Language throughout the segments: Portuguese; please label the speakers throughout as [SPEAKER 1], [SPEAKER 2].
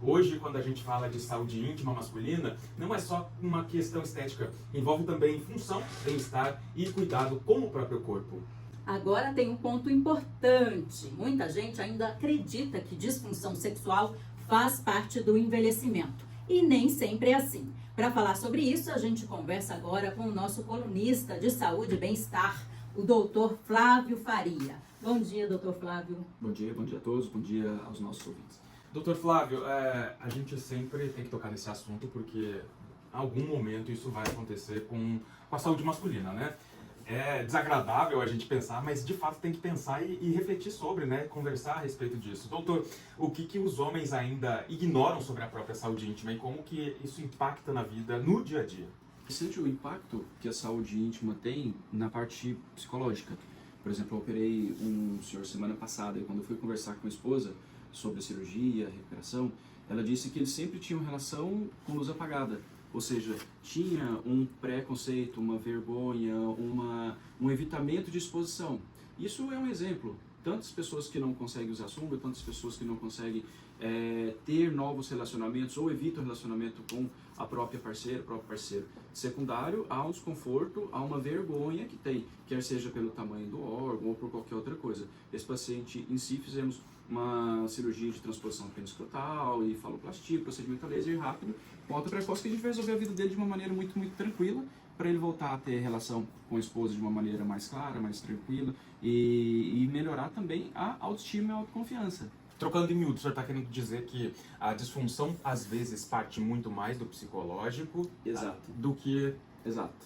[SPEAKER 1] Hoje, quando a gente fala de saúde íntima masculina, não é só uma questão estética, envolve também função, bem-estar e cuidado com o próprio corpo.
[SPEAKER 2] Agora tem um ponto importante. Muita gente ainda acredita que disfunção sexual faz parte do envelhecimento. E nem sempre é assim. Para falar sobre isso, a gente conversa agora com o nosso colunista de saúde e bem-estar, o Dr. Flávio Faria. Bom dia, Dr. Flávio.
[SPEAKER 3] Bom dia a todos, bom dia aos nossos ouvintes.
[SPEAKER 1] Doutor Flávio, a gente sempre tem que tocar nesse assunto porque em algum momento isso vai acontecer com a saúde masculina, né? É desagradável a gente pensar, mas de fato tem que pensar e refletir sobre, né? Conversar a respeito disso. Doutor, o que os homens ainda ignoram sobre a própria saúde íntima e como que isso impacta na vida, no dia a dia?
[SPEAKER 3] Interessante o impacto que a saúde íntima tem na parte psicológica. Por exemplo, eu operei um senhor semana passada e quando eu fui conversar com a esposa sobre a cirurgia, a recuperação, ela disse que eles sempre tinham relação com luz apagada. Ou seja, tinha um preconceito, uma vergonha, um evitamento de exposição. Isso é um exemplo. Tantas pessoas que não conseguem usar sunga, tantas pessoas que não conseguem ter novos relacionamentos ou evitam relacionamento com a própria parceira, o próprio parceiro. Secundário, há um desconforto, há uma vergonha que tem, quer seja pelo tamanho do órgão ou por qualquer outra coisa. Esse paciente em si fizemos uma cirurgia de transposição peniscrotal e faloplastia, procedimento a laser rápido, com alta precoce, que a gente vai resolver a vida dele de uma maneira muito, muito tranquila, para ele voltar a ter relação com a esposa de uma maneira mais clara, mais tranquila e melhorar também a autoestima e a autoconfiança.
[SPEAKER 1] Trocando em miúdo, o senhor está querendo dizer que a disfunção às vezes parte muito mais do psicológico do que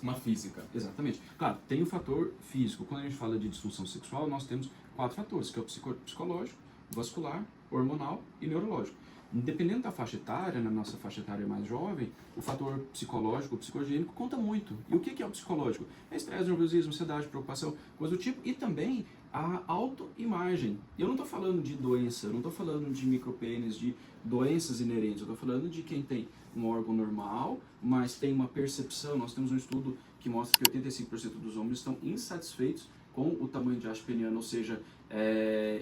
[SPEAKER 1] uma física?
[SPEAKER 3] Exatamente. Claro, tem o fator físico. Quando a gente fala de disfunção sexual, nós temos 4 fatores, que é o psicológico, vascular, hormonal e neurológico. Dependendo da faixa etária, na nossa faixa etária mais jovem, o fator psicológico, psicogênico, conta muito. E o que é o psicológico? É estresse, nervosismo, ansiedade, preocupação, coisa do tipo, e também a autoimagem. Eu não estou falando de doença, eu não estou falando de micropênis, de doenças inerentes, eu estou falando de quem tem um órgão normal, mas tem uma percepção. Nós temos um estudo que mostra que 85% dos homens estão insatisfeitos com o tamanho de haste peniana, ou seja,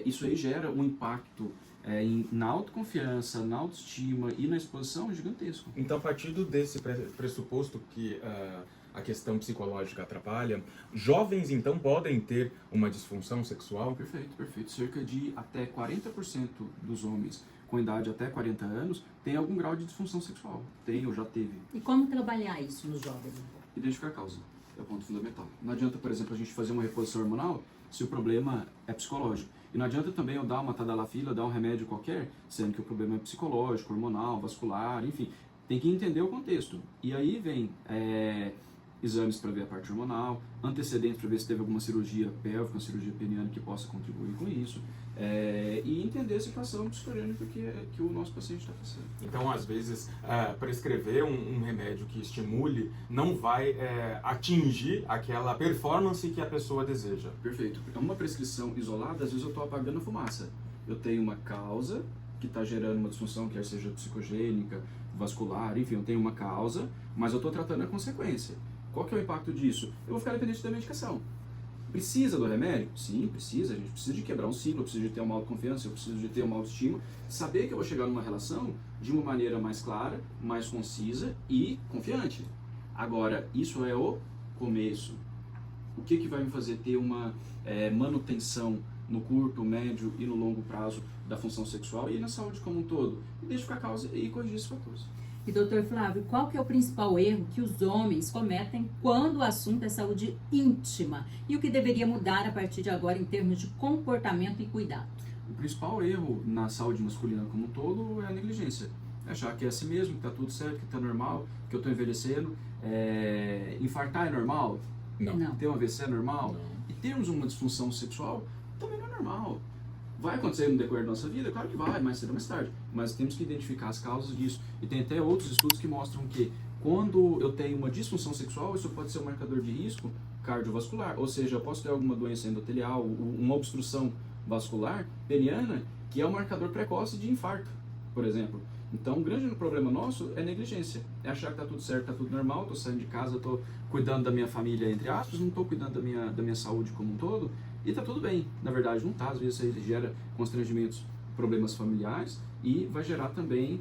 [SPEAKER 3] isso aí gera um impacto na autoconfiança, na autoestima e na exposição gigantesco.
[SPEAKER 1] Então, a partir desse pressuposto que a questão psicológica atrapalha, jovens então podem ter uma disfunção sexual?
[SPEAKER 3] Perfeito, perfeito. Cerca de até 40% dos homens com idade até 40 anos tem algum grau de disfunção sexual. Tem ou já teve.
[SPEAKER 2] E como trabalhar isso nos jovens?
[SPEAKER 3] Identificar a causa. É o ponto fundamental. Não adianta, por exemplo, a gente fazer uma reposição hormonal se o problema é psicológico. E não adianta também eu dar uma tadalafila, dar um remédio qualquer, sendo que o problema é psicológico, hormonal, vascular, enfim. Tem que entender o contexto. E aí vem exames para ver a parte hormonal, antecedentes para ver se teve alguma cirurgia pélvica, uma cirurgia peniana que possa contribuir com isso, e entender a situação psicogênica que o nosso paciente está passando.
[SPEAKER 1] Então, às vezes, prescrever um remédio que estimule não vai atingir aquela performance que a pessoa deseja.
[SPEAKER 3] Perfeito. É uma prescrição isolada, às vezes eu estou apagando a fumaça. Eu tenho uma causa que está gerando uma disfunção, quer seja psicogênica, vascular, enfim, eu tenho uma causa, mas eu estou tratando a consequência. Qual que é o impacto disso? Eu vou ficar dependente da medicação. Precisa do remédio? Sim, precisa. A gente precisa de quebrar um ciclo, eu preciso de ter uma autoconfiança, eu preciso de ter uma autoestima. Saber que eu vou chegar numa relação de uma maneira mais clara, mais concisa e confiante. Agora, isso é o começo. O que vai me fazer ter uma manutenção no curto, médio e no longo prazo da função sexual e na saúde como um todo? Identificar a causa e corrigir esses fatores.
[SPEAKER 2] E doutor Flávio, qual que é o principal erro que os homens cometem quando o assunto é saúde íntima? E o que deveria mudar a partir de agora em termos de comportamento e cuidado?
[SPEAKER 3] O principal erro na saúde masculina como um todo é a negligência. É achar que é assim mesmo, que está tudo certo, que está normal, que eu estou envelhecendo. Infartar é normal?
[SPEAKER 1] Não.
[SPEAKER 3] Ter um AVC é normal?
[SPEAKER 1] Não.
[SPEAKER 3] E termos uma disfunção sexual também não é normal. Vai acontecer no decorrer da nossa vida? Claro que vai, mais cedo ou mais tarde. Mas temos que identificar as causas disso. E tem até outros estudos que mostram que quando eu tenho uma disfunção sexual, isso pode ser um marcador de risco cardiovascular. Ou seja, eu posso ter alguma doença endotelial, uma obstrução vascular peniana, que é um marcador precoce de infarto, por exemplo. Então, um grande problema nosso é negligência. É achar que está tudo certo, está tudo normal, estou saindo de casa, estou cuidando da minha família, entre aspas, não estou cuidando da minha saúde como um todo. E tá tudo bem, na verdade não tá, às vezes isso aí gera constrangimentos, problemas familiares e vai gerar também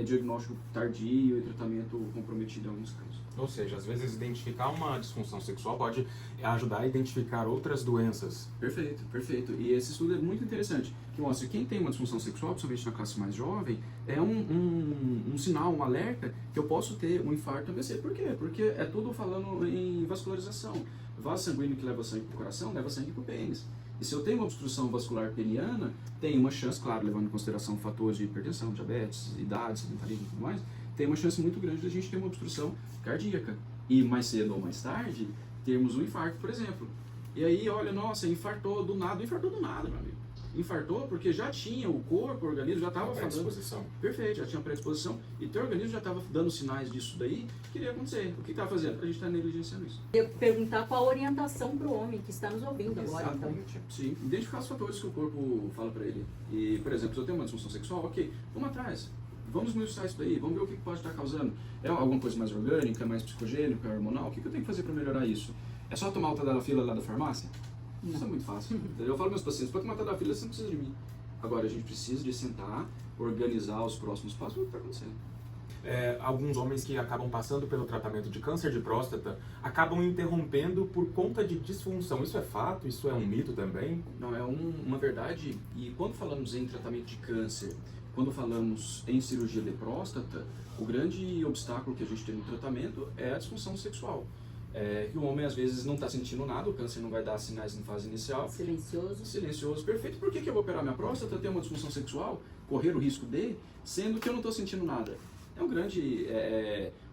[SPEAKER 3] diagnóstico tardio e tratamento comprometido em alguns casos.
[SPEAKER 1] Ou seja, às vezes identificar uma disfunção sexual pode ajudar a identificar outras doenças.
[SPEAKER 3] Perfeito, perfeito. E esse estudo é muito interessante, que mostra que quem tem uma disfunção sexual, principalmente na classe mais jovem, é um sinal, um alerta que eu posso ter um infarto AVC. Por quê? Porque é tudo falando em vascularização. Vaso sanguíneo que leva sangue para o coração, leva sangue para o pênis. E se eu tenho uma obstrução vascular peniana, tem uma chance, claro, levando em consideração fatores de hipertensão, diabetes, idade, sedentarismo e tudo mais, tem uma chance muito grande de a gente ter uma obstrução cardíaca. E mais cedo ou mais tarde, termos um infarto, por exemplo. E aí, olha, nossa, infartou do nada, meu amigo. Infartou porque já tinha o corpo, o organismo já estava falando.
[SPEAKER 1] Predisposição.
[SPEAKER 3] Perfeito, já tinha predisposição e teu organismo já estava dando sinais disso daí que iria acontecer. O que estava fazendo? A gente está negligenciando isso.
[SPEAKER 2] Eu perguntar qual a orientação para o homem que está nos ouvindo agora, então.
[SPEAKER 1] Exatamente.
[SPEAKER 3] Sim, identificar os fatores que o corpo fala para ele. E, por exemplo, se eu tenho uma disfunção sexual, ok, vamos atrás. Vamos esmiuçar isso daí, vamos ver o que pode estar causando. É alguma coisa mais orgânica, mais psicogênica, hormonal? O que eu tenho que fazer para melhorar isso? É só tomar o tadalafila lá da farmácia?
[SPEAKER 2] Não.
[SPEAKER 3] Isso é muito fácil. Entendeu? Eu falo para meus pacientes, para tomar tadalafila você não precisa de mim. Agora, a gente precisa de sentar, organizar os próximos passos, o que está acontecendo.
[SPEAKER 1] Alguns homens que acabam passando pelo tratamento de câncer de próstata acabam interrompendo por conta de disfunção. Isso é fato? Isso é um mito também?
[SPEAKER 3] Não, é uma verdade. E quando falamos em tratamento de câncer, quando falamos em cirurgia de próstata, o grande obstáculo que a gente tem no tratamento é a disfunção sexual. Que o homem às vezes não está sentindo nada, o câncer não vai dar sinais em fase inicial.
[SPEAKER 2] Silencioso.
[SPEAKER 3] Silencioso, perfeito. Por que eu vou operar minha próstata, ter uma disfunção sexual, correr o risco de, sendo que eu não estou sentindo nada? É um grande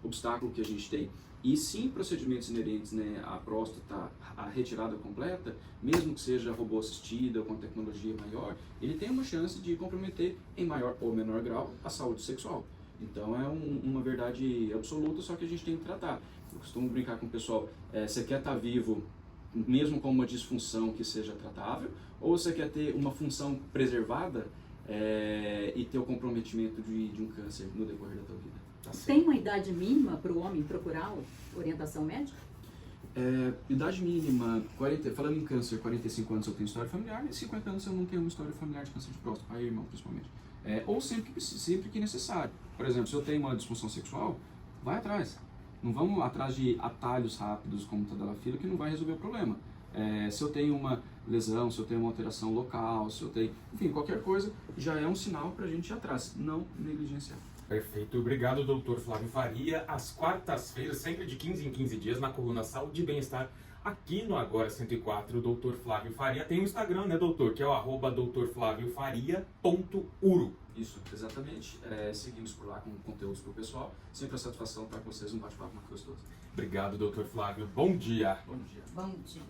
[SPEAKER 3] obstáculo que a gente tem. E sim, procedimentos inerentes, né, à próstata, a retirada completa, mesmo que seja robô assistida ou com tecnologia maior, ele tem uma chance de comprometer em maior ou menor grau a saúde sexual. Então é uma verdade absoluta, só que a gente tem que tratar. Eu costumo brincar com o pessoal, você quer estar vivo mesmo com uma disfunção que seja tratável, ou você quer ter uma função preservada e ter o comprometimento de um câncer no decorrer da tua vida?
[SPEAKER 1] Tá certo.
[SPEAKER 2] Tem uma idade mínima para o homem procurar orientação médica?
[SPEAKER 3] Idade mínima, falando em câncer, 45 anos eu tenho história familiar, e 50 anos eu não tenho uma história familiar de câncer de próstata, pai e irmão principalmente. Ou sempre que necessário. Por exemplo, se eu tenho uma disfunção sexual, vai atrás. Não vamos atrás de atalhos rápidos como tadalafila, que não vai resolver o problema. Se eu tenho uma lesão, se eu tenho uma alteração local, se eu tenho... Enfim, qualquer coisa já é um sinal para a gente ir atrás, não negligenciar.
[SPEAKER 1] Perfeito. Obrigado, Dr. Flávio Faria. Às quartas-feiras, sempre de 15 em 15 dias, na coluna Saúde e Bem-Estar, aqui no Agora 104, o Dr. Flávio Faria. Tem o Instagram, né, doutor? Que é o @drflaviofaria.uro.
[SPEAKER 3] Isso, exatamente. Seguimos por lá com conteúdos para o pessoal. Sempre a satisfação estar com vocês, um bate-papo muito gostoso.
[SPEAKER 1] Obrigado, Dr. Flávio. Bom dia.
[SPEAKER 3] Bom dia.
[SPEAKER 2] Bom dia.